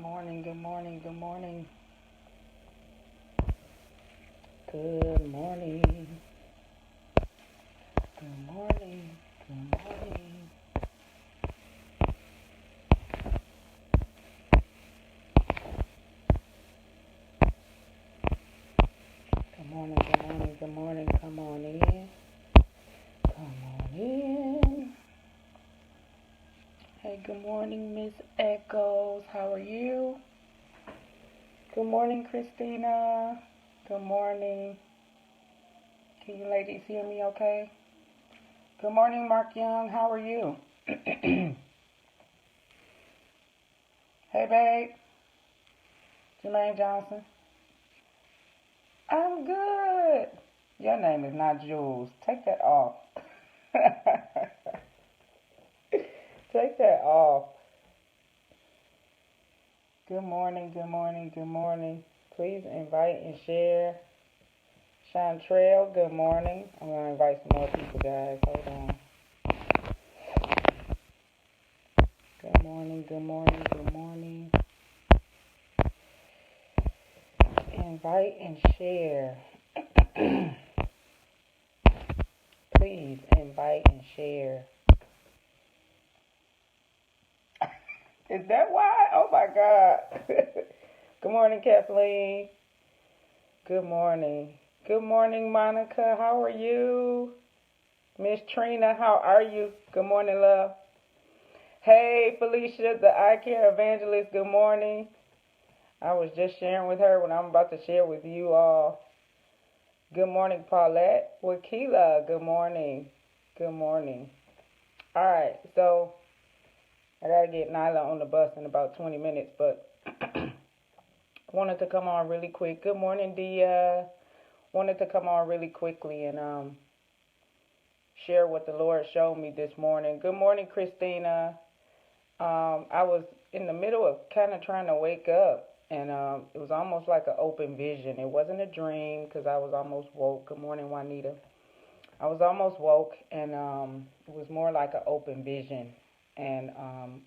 morning, good morning, good morning. Good morning. Good morning. Good morning. Good morning, good morning, good morning. Come on in. Come on in. Hey, good morning, Miss Echoes. How are you? Good morning, Christina. Good morning. Can you ladies hear me okay? Good morning, Mark Young. How are you? Hey, babe. Jermaine Johnson. I'm good. Your name is not Jules. Take that off. Take that off. Good morning, good morning, good morning. Please invite and share. Chantrell, good morning. I'm going to invite some more people, guys. Hold on. Good morning, good morning, good morning. Invite and share. Please invite and share. Is that why? Oh my God. Good morning, Kathleen. Good morning. Good morning, Monica. How are you? Miss Trina, how are you? Good morning, love. Hey, Felicia, the eye care evangelist. Good morning. I was just sharing with her what I'm about to share with you all. Good morning, Paulette. Wakila, good morning. Good morning. All right, so I got to get Nyla on the bus in about 20 minutes, but wanted to come on really quick. Good morning, Dia. Wanted to come on really quickly and share what the Lord showed me this morning. Good morning, Christina. I was in the middle of kind of trying to wake up, and it was almost like an open vision. It wasn't a dream because I was almost woke. Good morning, Juanita. I was almost woke, and it was more like an open vision. And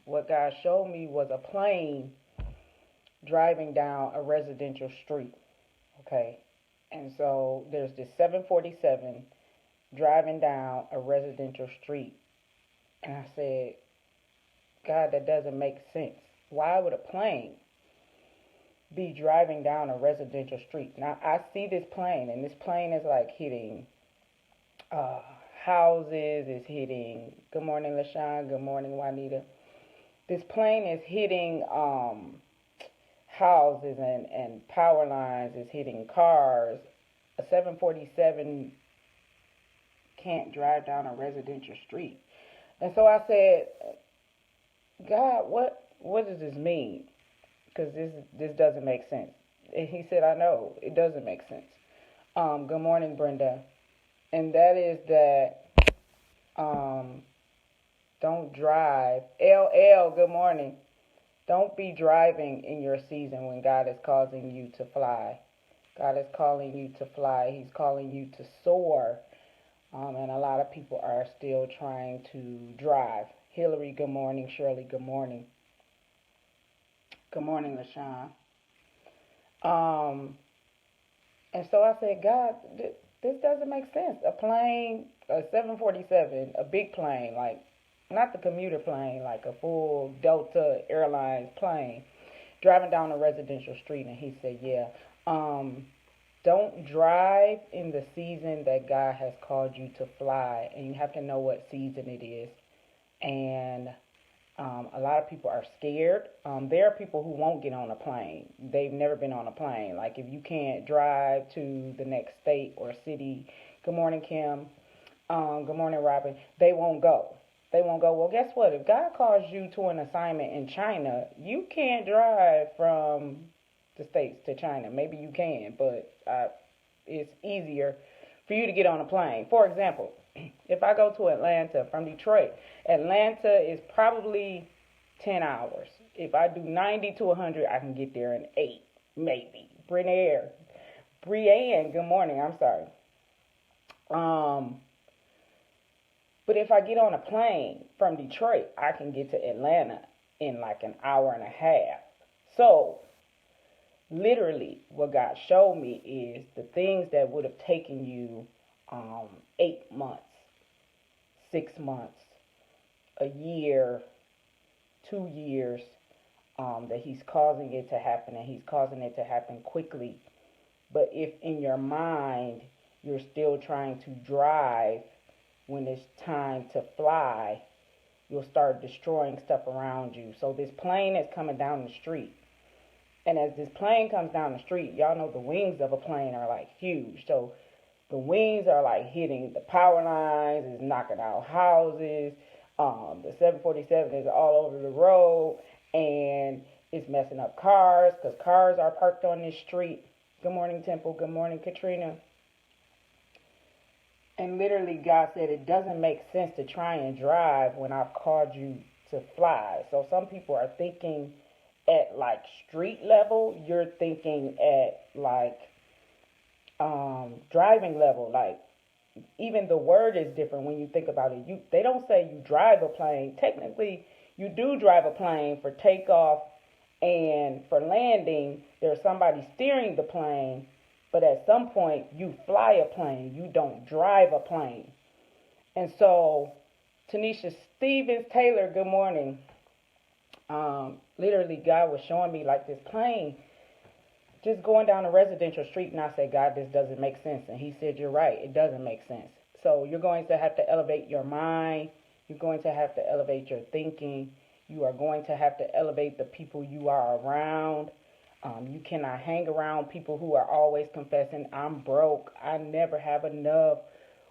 what God showed me was a plane driving down a residential street. Okay. And so there's this 747 driving down a residential street. And I said, God, that doesn't make sense. Why would a plane be driving down a residential street? Now, I see this plane, and this plane is like hitting houses, is hitting, good morning, LaShawn, good morning, Juanita. This plane is hitting houses and power lines, is hitting cars. A 747 can't drive down a residential street. And so I said, God, what does this mean? Because this doesn't make sense. And he said, I know, it doesn't make sense. Good morning, Brenda. And that is that don't drive. LL, good morning. Don't be driving in your season when God is causing you to fly. God is calling you to fly. He's calling you to soar. And a lot of people are still trying to drive. Hillary, good morning. Shirley, good morning. Good morning, LaShawn. And so I said, God, this doesn't make sense. A plane, a 747, a big plane, like not the commuter plane, like a full Delta Airlines plane, driving down a residential street. And he said, yeah, don't drive in the season that God has called you to fly. And you have to know what season it is. And a lot of people are scared. There are people who won't get on a plane. They've never been on a plane. Like if you can't drive to the next state or city, good morning, Kim. Good morning, Robin. They won't go. They won't go. Well, guess what? If God calls you to an assignment in China, you can't drive from the States to China. Maybe you can, but it's easier for you to get on a plane. For example, if I go to Atlanta from Detroit, Atlanta is probably 10 hours. If I do 90 to 100, I can get there in 8, maybe. Brienne, good morning. I'm sorry. But if I get on a plane from Detroit, I can get to Atlanta in like an hour and a half. So, literally, what God showed me is the things that would have taken you 8 months, 6 months, a year, 2 years, that He's causing it to happen, and He's causing it to happen quickly. But if in your mind you're still trying to drive when it's time to fly, you'll start destroying stuff around you. So this plane is coming down the street. And as this plane comes down the street, y'all know the wings of a plane are like huge. So the wings are like hitting the power lines, it's knocking out houses. The 747 is all over the road, and it's messing up cars because cars are parked on this street. Good morning, Temple. Good morning, Katrina. And literally, God said it doesn't make sense to try and drive when I've called you to fly. So some people are thinking at like street level. You're thinking at like driving level. Like even the word is different when you think about it. They don't say you drive a plane. Technically, you do drive a plane for takeoff and for landing. There's somebody steering the plane. But at some point, you fly a plane. You don't drive a plane. And so, Tanisha Stevens Taylor, good morning. Literally, God was showing me like this plane just going down a residential street. And I said, God, this doesn't make sense. And He said, you're right. It doesn't make sense. So you're going to have to elevate your mind. You're going to have to elevate your thinking. You are going to have to elevate the people you are around. You cannot hang around people who are always confessing, I'm broke, I never have enough,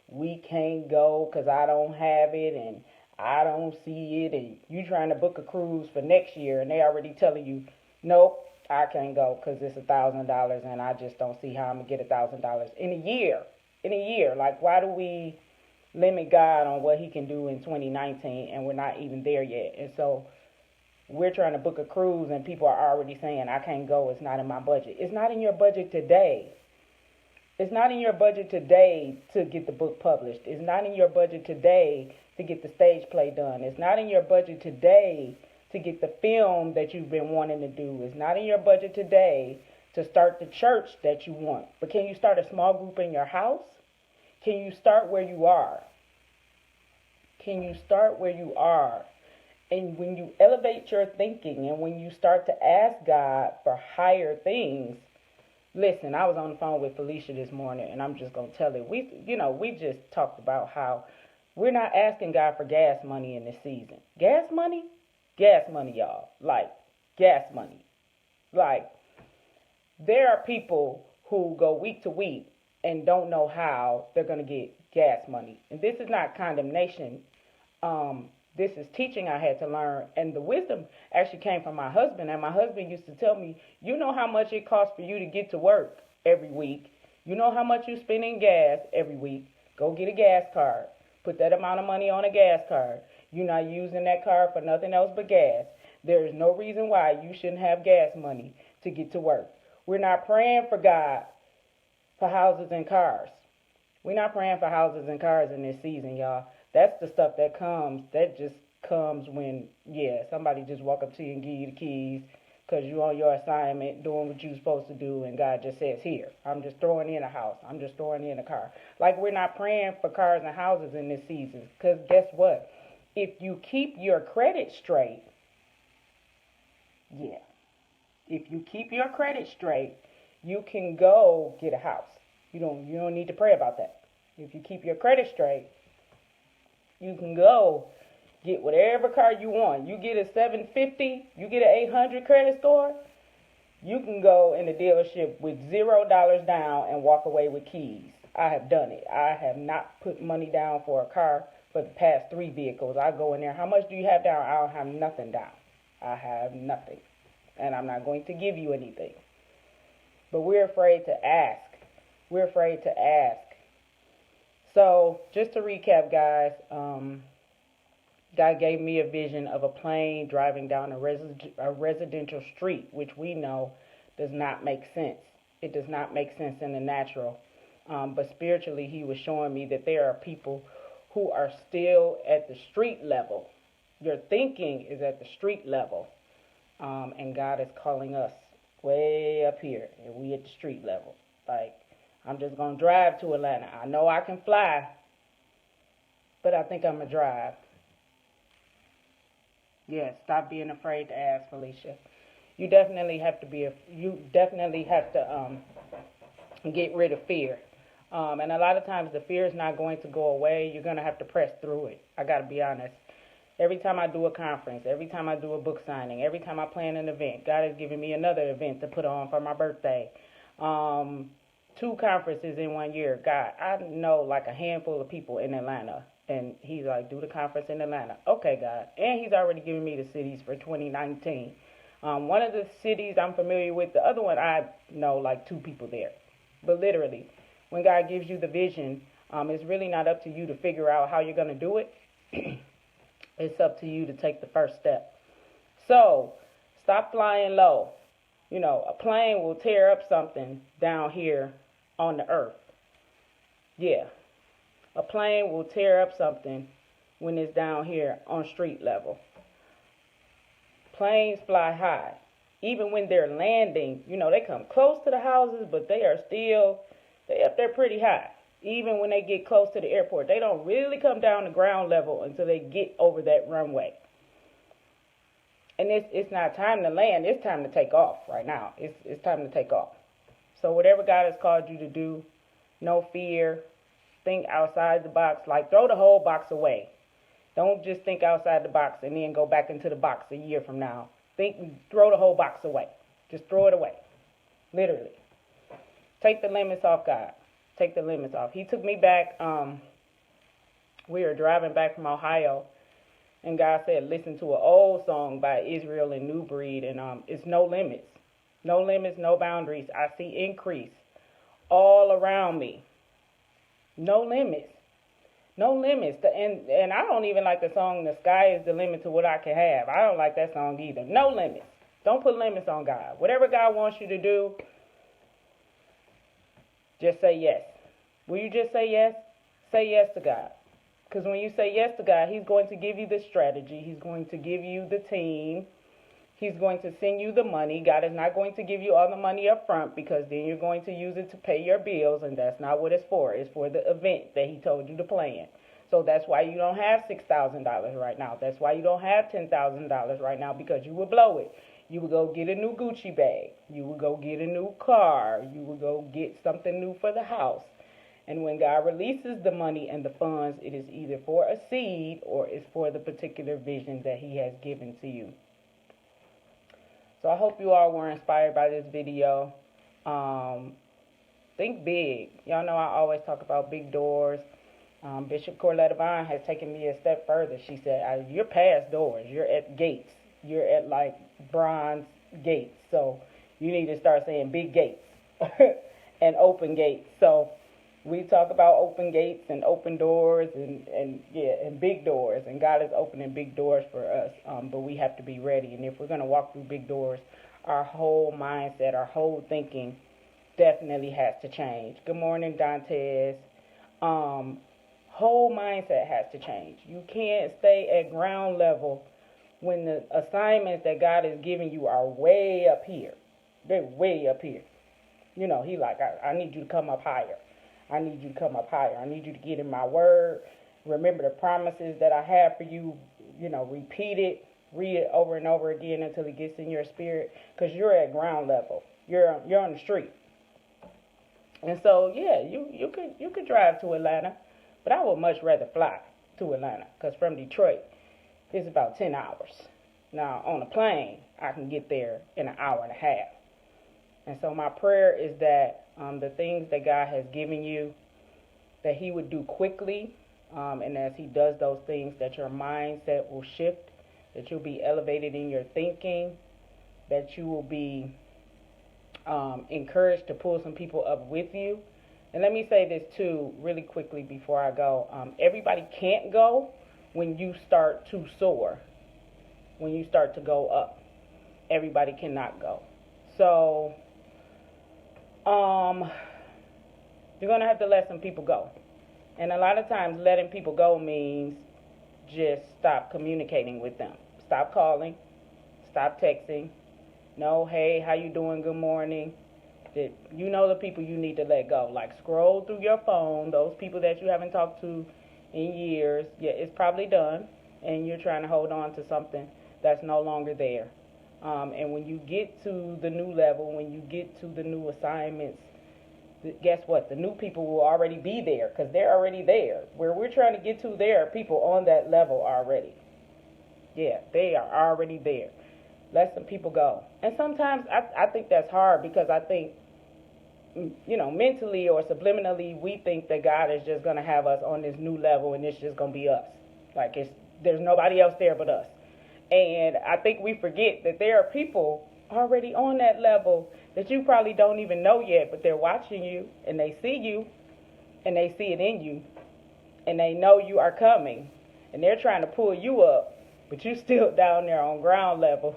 we can't go because I don't have it and I don't see it, and you trying to book a cruise for next year and they already telling you, nope, I can't go because it's $1,000 and I just don't see how I'm going to get $1,000 in a year. Like, why do we limit God on what He can do in 2019 and we're not even there yet? And so we're trying to book a cruise and people are already saying, I can't go, it's not in my budget. It's not in your budget today. It's not in your budget today to get the book published. It's not in your budget today to get the stage play done. It's not in your budget today to get the film that you've been wanting to do. It's not in your budget today to start the church that you want. But can you start a small group in your house? Can you start where you are? Can you start where you are? And when you elevate your thinking and when you start to ask God for higher things, listen, I was on the phone with Felicia this morning, and I'm just going to tell it. We just talked about how we're not asking God for gas money in this season. Gas money? Gas money, y'all. Like, gas money. Like, there are people who go week to week and don't know how they're going to get gas money. And this is not condemnation. This is teaching I had to learn, and the wisdom actually came from my husband, and my husband used to tell me, you know how much it costs for you to get to work every week. You know how much you spend in gas every week. Go get a gas card. Put that amount of money on a gas card. You're not using that card for nothing else but gas. There is no reason why you shouldn't have gas money to get to work. We're not praying for God for houses and cars. We're not praying for houses and cars in this season, y'all. That's the stuff that just comes when, somebody just walk up to you and give you the keys because you're on your assignment doing what you're supposed to do, and God just says, here, I'm just throwing in a house. I'm just throwing in a car. Like, we're not praying for cars and houses in this season because guess what? If you keep your credit straight, if you keep your credit straight, you can go get a house. You don't need to pray about that. If you keep your credit straight, you can go get whatever car you want. You get a 750, you get an 800 credit score, you can go in the dealership with $0 down and walk away with keys. I have done it. I have not put money down for a car for the past 3 vehicles. I go in there, how much do you have down? I don't have nothing down. I have nothing. And I'm not going to give you anything. But we're afraid to ask. We're afraid to ask. So, just to recap, guys, God gave me a vision of a plane driving down a residential street, which we know does not make sense. It does not make sense in the natural. But spiritually, He was showing me that there are people who are still at the street level. Your thinking is at the street level. and God is calling us way up here, and we at the street level. Like, I'm just gonna drive to Atlanta. I know I can fly, but I think I'm gonna drive. Yeah, stop being afraid to ask, Felicia. You definitely have to get rid of fear. And a lot of times the fear is not going to go away. You're going to have to press through it. I got to be honest. Every time I do a conference, every time I do a book signing, every time I plan an event, God has given me another event to put on for my birthday. 2 conferences in 1 year. God, I know like a handful of people in Atlanta. And he's like, do the conference in Atlanta. Okay, God. And he's already given me the cities for 2019. One of the cities I'm familiar with, the other one I know like 2 people there. But literally, when God gives you the vision, it's really not up to you to figure out how you're going to do it. It's up to you to take the first step. So, stop flying low. You know, a plane will tear up something down here on the earth. Yeah. A plane will tear up something when it's down here on street level. Planes fly high. Even when they're landing, you know, they come close to the houses, but they up there pretty high. Even when they get close to the airport, they don't really come down to ground level until they get over that runway. And it's not time to land, it's time to take off right now. It's time to take off. So whatever God has called you to do, no fear. Think outside the box. Like, throw the whole box away. Don't just think outside the box and then go back into the box a year from now. Throw the whole box away. Just throw it away. Literally. Take the limits off, God. Take the limits off. He took me back. We were driving back from Ohio, and God said, listen to an old song by Israel and New Breed, and it's no limits. No limits, no boundaries. I see increase all around me. No limits. No limits. And I don't even like the song, The Sky is the Limit to What I Can Have. I don't like that song either. No limits. Don't put limits on God. Whatever God wants you to do, just say yes. Will you just say yes? Say yes to God. Because when you say yes to God, he's going to give you the strategy. He's going to give you the team. He's going to send you the money. God is not going to give you all the money up front, because then you're going to use it to pay your bills, and that's not what it's for. It's for the event that he told you to plan. So that's why you don't have $6,000 right now. That's why you don't have $10,000 right now, because you would blow it. You would go get a new Gucci bag. You would go get a new car. You would go get something new for the house. And when God releases the money and the funds, it is either for a seed or it's for the particular vision that he has given to you. So I hope you all were inspired by this video. Think big. Y'all know I always talk about big doors. Bishop Corletta Vine has taken me a step further. She said, you're past doors. You're at gates. You're at like bronze gates. So you need to start saying big gates and open gates. So we talk about open gates and open doors and big doors. And God is opening big doors for us. But we have to be ready. And if we're going to walk through big doors, our whole mindset, our whole thinking definitely has to change. Good morning, Dantes. Whole mindset has to change. You can't stay at ground level when the assignments that God is giving you are way up here. They're way up here. You know, he like, I need you to come up higher. I need you to come up higher. I need you to get in my word. Remember the promises that I have for you. You know, repeat it. Read it over and over again until it gets in your spirit. Because you're at ground level. You're on the street. And so, yeah, you could drive to Atlanta. But I would much rather fly to Atlanta. Because from Detroit, it's about 10 hours. Now, on a plane, I can get there in an hour and a half. And so my prayer is that the things that God has given you, that he would do quickly. And as he does those things, that your mindset will shift, that you'll be elevated in your thinking, that you will be encouraged to pull some people up with you. And let me say this too, really quickly before I go. Everybody can't go when you start to soar, when you start to go up. Everybody cannot go. So, you're going to have to let some people go. And a lot of times letting people go means just stop communicating with them. Stop calling. Stop texting. No, hey, how you doing? Good morning. That you know the people you need to let go. Like scroll through your phone, those people that you haven't talked to in years. Yeah, it's probably done, and you're trying to hold on to something that's no longer there. And when you get to the new level, when you get to the new assignments, guess what? The new people will already be there because they're already there. Where we're trying to get to, there are people on that level already. Yeah, they are already there. Let some people go. And sometimes I think that's hard because I think, mentally or subliminally, we think that God is just going to have us on this new level and it's just going to be us. Like there's nobody else there but us. And I think we forget that there are people already on that level that you probably don't even know yet, but they're watching you and they see you and they see it in you and they know you are coming and they're trying to pull you up, but you still down there on ground level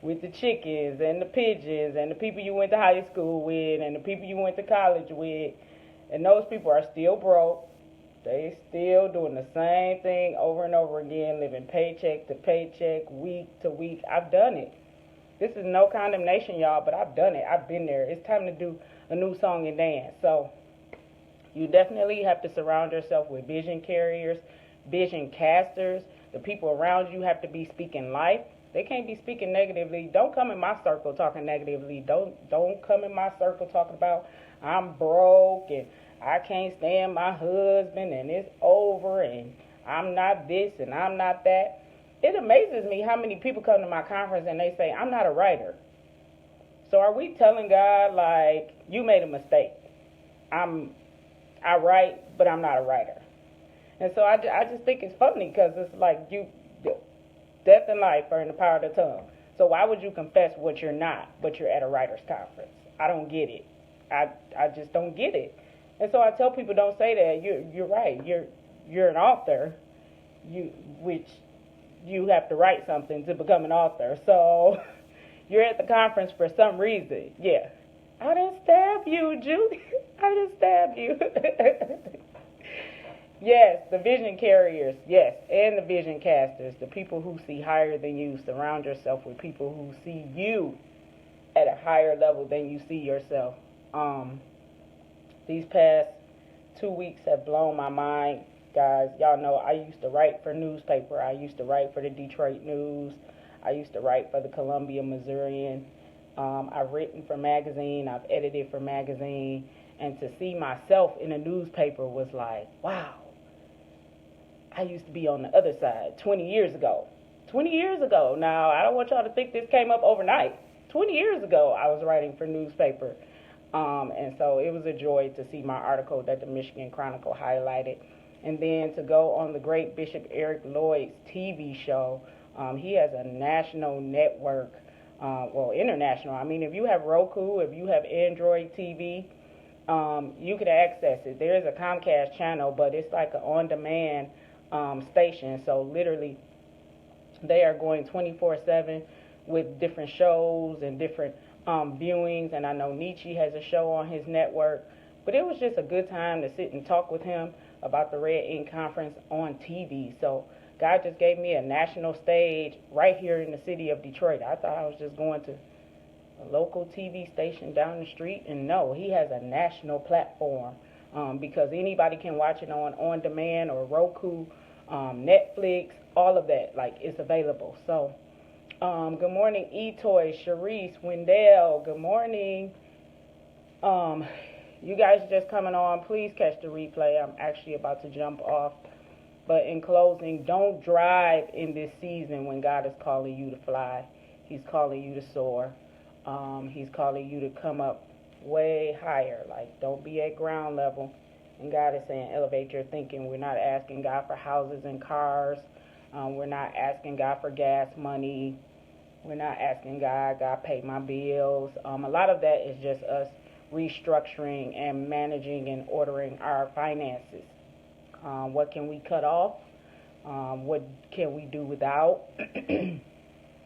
with the chickens and the pigeons and the people you went to high school with and the people you went to college with, and those people are still broke. They still doing the same thing over and over again, living paycheck to paycheck, week to week. I've done it. This is no condemnation, y'all, but I've done it. I've been there. It's time to do a new song and dance. So you definitely have to surround yourself with vision carriers, vision casters. The people around you have to be speaking life. They can't be speaking negatively. Don't come in my circle talking negatively. Don't come in my circle talking about I'm broke and I can't stand my husband and it's over and I'm not this and I'm not that. It amazes me how many people come to my conference and they say, I'm not a writer. So are we telling God, like, you made a mistake? I write, but I'm not a writer. And so I just think it's funny because it's like death and life are in the power of the tongue. So why would you confess what you're not, but you're at a writer's conference? I don't get it. I just don't get it. And so I tell people, don't say that. You're right. You're an author, which you have to write something to become an author. So you're at the conference for some reason. Yeah. I didn't stab you, Judy. I didn't stab you. Yes, the vision carriers, yes, and the vision casters, the people who see higher than you. Surround yourself with people who see you at a higher level than you see yourself. These past 2 weeks have blown my mind, guys. Y'all know I used to write for newspaper. I used to write for the Detroit News. I used to write for the Columbia Missourian. I've written for magazine. I've edited for magazine. And to see myself in a newspaper was like, wow. I used to be on the other side 20 years ago. 20 years ago. Now, I don't want y'all to think this came up overnight. 20 years ago, I was writing for newspaper. And so it was a joy to see my article that the Michigan Chronicle highlighted. And then to go on the great Bishop Eric Lloyd's TV show. He has a national network, international. I mean, if you have Roku, if you have Android TV, you can access it. There is a Comcast channel, but it's like an on-demand station. So literally, they are going 24/7 with different shows and different viewings. And I know Nietzsche has a show on his network. But it was just a good time to sit and talk with him about the Red Ink Conference on TV. So God just gave me a national stage right here in the city of Detroit. I thought I was just going to a local TV station down the street, and no, he has a national platform because anybody can watch it on demand or Roku, Netflix, all of that. Like, it's available. So good morning, Etoy, Sharice, Wendell. Good morning. You guys just coming on, please catch the replay. I'm actually about to jump off. But in closing, don't drive in this season when God is calling you to fly. He's calling you to soar. He's calling you to come up way higher. Like, don't be at ground level. And God is saying, elevate your thinking. We're not asking God for houses and cars. We're not asking God for gas money. We're not asking God pay my bills. A lot of that is just us restructuring and managing and ordering our finances. What can we cut off? What can we do without?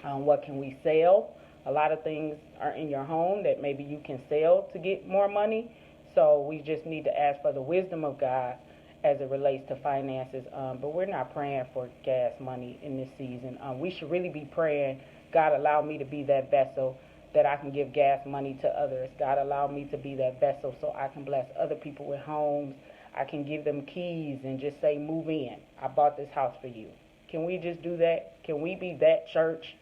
What can we sell? A lot of things are in your home that maybe you can sell to get more money. So we just need to ask for the wisdom of God as it relates to finances. But we're not praying for gas money in this season. We should really be praying God allow me to be that vessel that I can give gas money to others. God allow me to be that vessel so I can bless other people with homes. I can give them keys and just say, move in. I bought this house for you. Can we just do that? Can we be that church?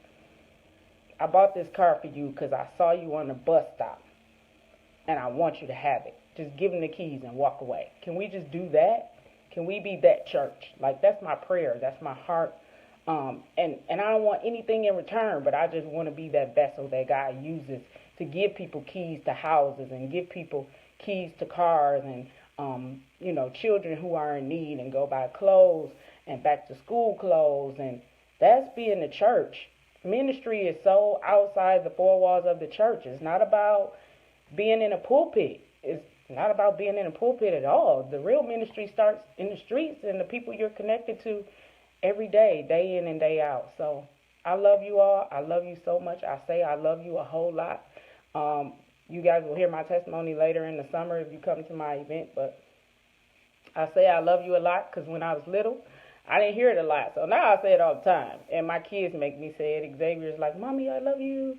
I bought this car for you because I saw you on the bus stop and I want you to have it. Just give them the keys and walk away. Can we just do that? Can we be that church? Like, that's my prayer. That's my heart. And I don't want anything in return, but I just want to be that vessel that God uses to give people keys to houses and give people keys to cars and, children who are in need and go buy clothes and back to school clothes. And that's being the church. Ministry is so outside the four walls of the church. It's not about being in a pulpit. It's not about being in a pulpit at all. The real ministry starts in the streets and the people you're connected to every day, day in and day out. So I love you all. I love you so much. I say I love you a whole lot. You guys will hear my testimony later in the summer if you come to my event. But I say I love you a lot because when I was little, I didn't hear it a lot. So now I say it all the time. And my kids make me say it. Xavier's like, Mommy, I love you.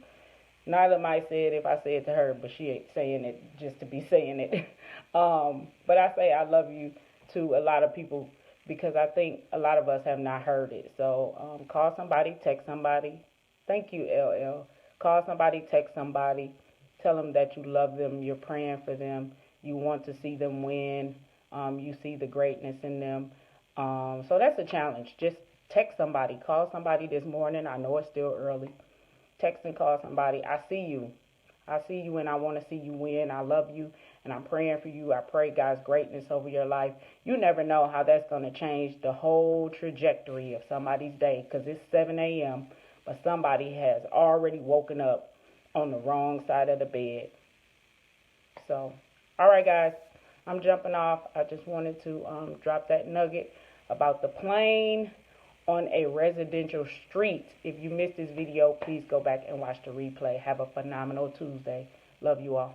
Nyla might say it if I say it to her, but she ain't saying it just to be saying it. But I say I love you to a lot of people because I think a lot of us have not heard it. So call somebody, text somebody. Thank you, LL. Call somebody, text somebody. Tell them that you love them. You're praying for them. You want to see them win. You see the greatness in them. So that's a challenge. Just text somebody. Call somebody this morning. I know it's still early. Text and call somebody. I see you. I see you and I want to see you win. I love you and I'm praying for you. I pray God's greatness over your life. You never know how that's going to change the whole trajectory of somebody's day because it's 7 a.m., but somebody has already woken up on the wrong side of the bed. So, all right, guys, I'm jumping off. I just wanted to drop that nugget about the plane on a residential street. If you missed this video, please go back and watch the replay. Have a phenomenal Tuesday. Love you all.